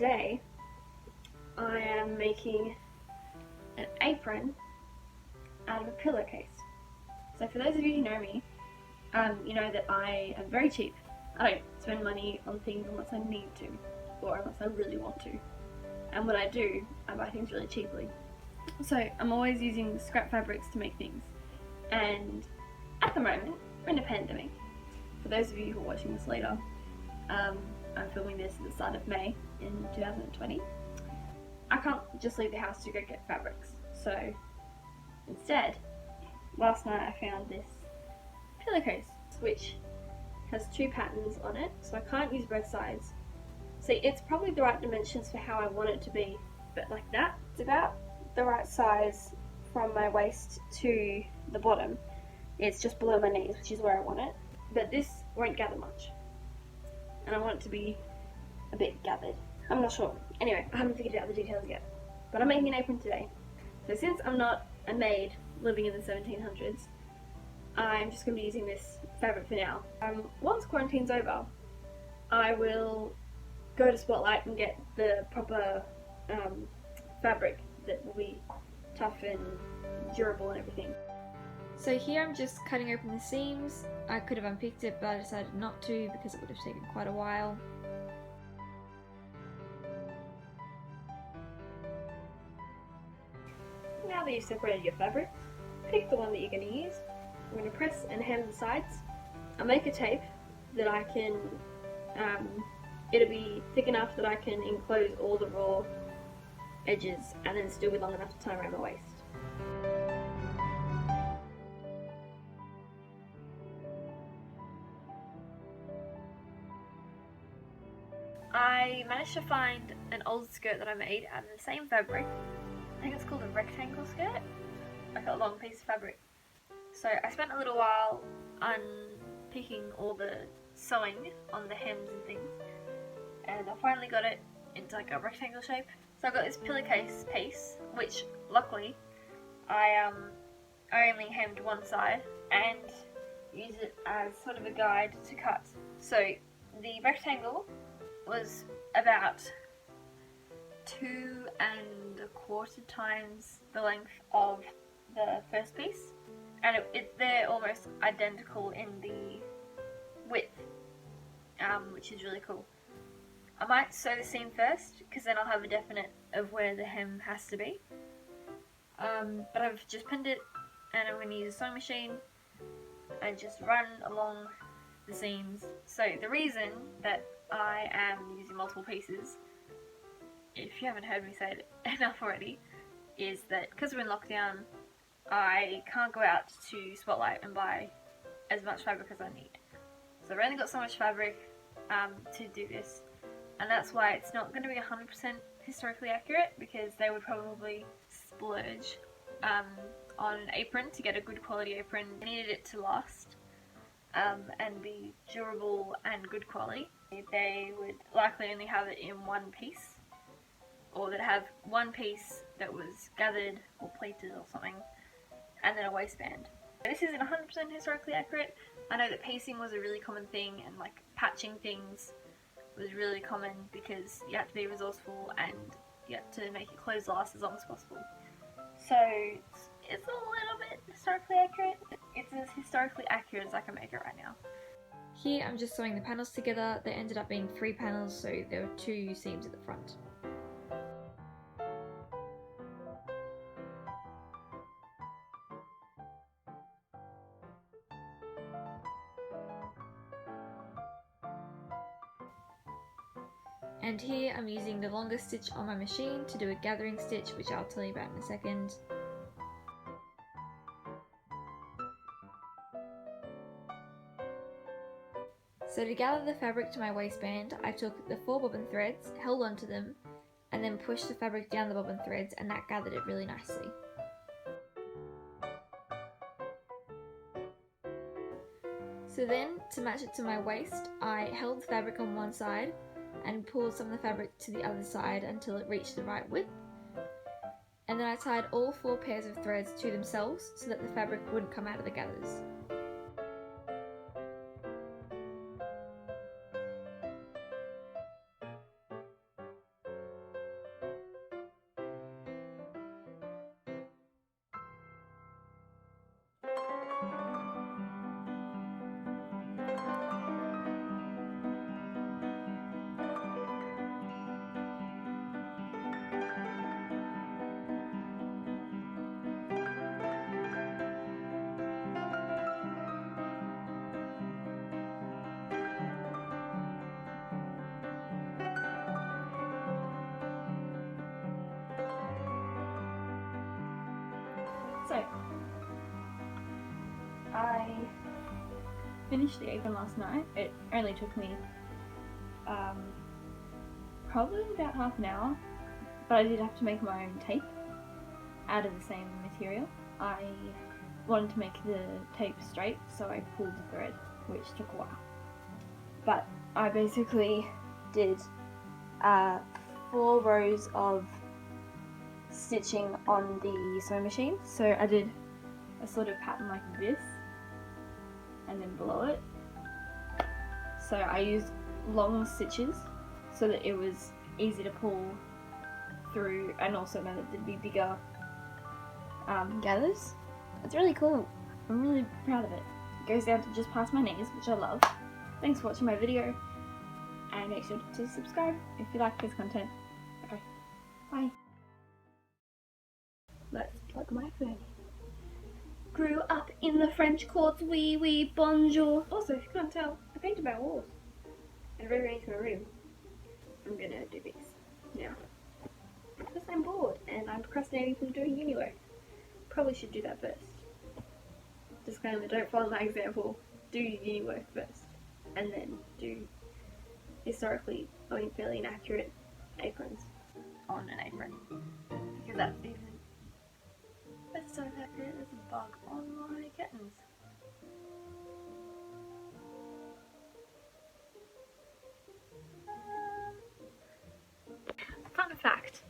today I am making an apron out of a pillowcase. So for those of you who know me, you know that I am very cheap. I don't spend money on things unless I need to, or unless I really want to. And when I do, I buy things really cheaply. So I'm always using scrap fabrics to make things. And at the moment, we're in a pandemic. For those of you who are watching this later, I'm filming this at the start of May in 2020. I can't just leave the house to go get fabrics. So instead, last night I found this pillowcase, which has two patterns on it, so I can't use both sides. See, it's probably the right dimensions for how I want it to be, but like that, it's about the right size from my waist to the bottom. It's just below my knees, which is where I want it, but this won't gather much, and I want it to be a bit gathered. I'm not sure. Anyway, I haven't figured out the details yet, but I'm making an apron today. So since I'm not a maid living in the 1700s, I'm just going to be using this fabric for now. Once quarantine's over, I will go to Spotlight and get the proper fabric that will be tough and durable and everything. So here I'm just cutting open the seams. I could have unpicked it, but I decided not to because it would have taken quite a while. Now that you've separated your fabric, pick the one that you're going to use. I'm going to press and hem the sides. I'll make a tape that I can, it'll be thick enough that I can enclose all the raw edges and then still be long enough to tie around my waist. I managed to find an old skirt that I made out of the same fabric. I think it's called a rectangle skirt, like a long piece of fabric. So I spent a little while unpicking all the sewing on the hems and things, and I finally got it into like a rectangle shape. So I've got this pillowcase piece, which luckily I only hemmed one side and use it as sort of a guide to cut. So the rectangle was about 2¼ times the length of the first piece, and they're almost identical in the width, which is really cool. I might sew the seam first because then I'll have a definite of where the hem has to be, but I've just pinned it and I'm going to use a sewing machine and just run along the seams. So the reason that I am using multiple pieces, if you haven't heard me say it enough already, is that because we're in lockdown, I can't go out to Spotlight and buy as much fabric as I need. So I've only got so much fabric to do this, and that's why it's not going to be 100% historically accurate, because they would probably splurge on an apron to get a good quality apron. I needed it to last and be durable and good quality. They would likely only have it in one piece, or they'd have one piece that was gathered or pleated or something, and then a waistband. This isn't 100% historically accurate. I know that piecing was a really common thing, and like patching things was really common because you had to be resourceful and you had to make your clothes last as long as possible. So it's a little bit historically accurate. It's as historically accurate as I can make it right now. Here I'm just sewing the panels together. They ended up being 3 panels, so there were 2 seams at the front. And here I'm using the longest stitch on my machine to do a gathering stitch, which I'll tell you about in a second. So to gather the fabric to my waistband, I took the 4 bobbin threads, held onto them, and then pushed the fabric down the bobbin threads, and that gathered it really nicely. So then, to match it to my waist, I held the fabric on one side and pulled some of the fabric to the other side until it reached the right width. And then I tied all 4 pairs of threads to themselves so that the fabric wouldn't come out of the gathers. So, I finished the apron last night. It only took me probably about half an hour, but I did have to make my own tape out of the same material. I wanted to make the tape straight, so I pulled the thread, which took a while. But I basically did 4 rows of stitching on the sewing machine. So I did a sort of pattern like this, and then below it. So I used long stitches so that it was easy to pull through, and also meant that there'd be bigger gathers. It's really cool. I'm really proud of it. It goes down to just past my knees, which I love. Thanks for watching my video, and make sure to subscribe if you like this content. Okay, bye. Let's plug my phone in. Grew up in the French courts, oui, bonjour. Also, if you can't tell, I painted my walls and rearranged my room. I'm gonna do this now because I'm bored and I'm procrastinating from doing uni work. Probably should do that first. Disclaimer, don't follow my example. Do your uni work first and then do historically, fairly inaccurate aprons on an apron, because that's even. That's so accurate. There's a bug on my curtains. Fun fact,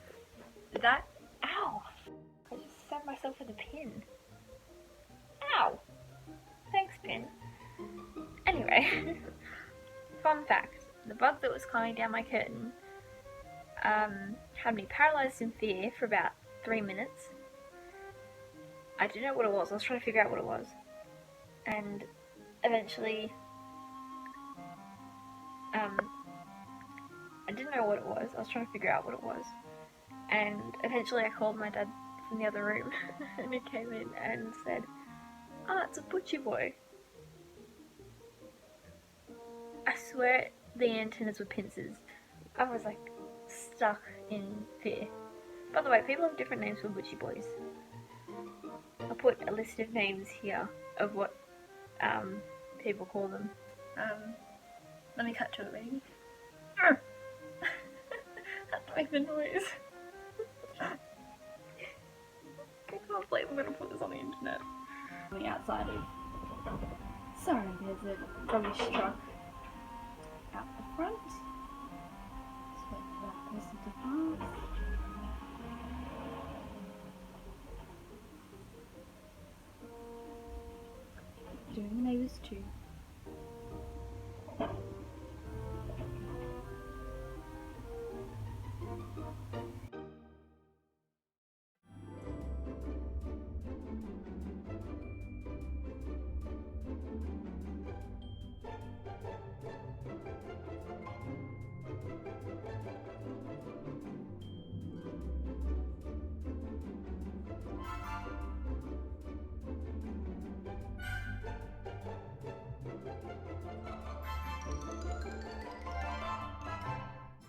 that, ow, I just stabbed myself with a pin. Ow, thanks pin. Anyway, fun fact, the bug that was climbing down my curtain had me paralysed in fear for about 3 minutes. I didn't know what it was. I was trying to figure out what it was, and eventually I didn't know what it was. I was trying to figure out what it was, and eventually I called my dad from the other room and he came in and said, "Oh, it's a butcher boy." I swear the antennas were pincers. I was like stuck in fear. By the way, people have different names for butcher boys. I'll put a list of names here of what people call them. Let me cut to it, baby. That's make the noise. I can't believe I'm gonna put this on the internet. On the outside of. Sorry, there's a rubbish truck out the front. Just wait for that person to pass. Doing the neighbours too.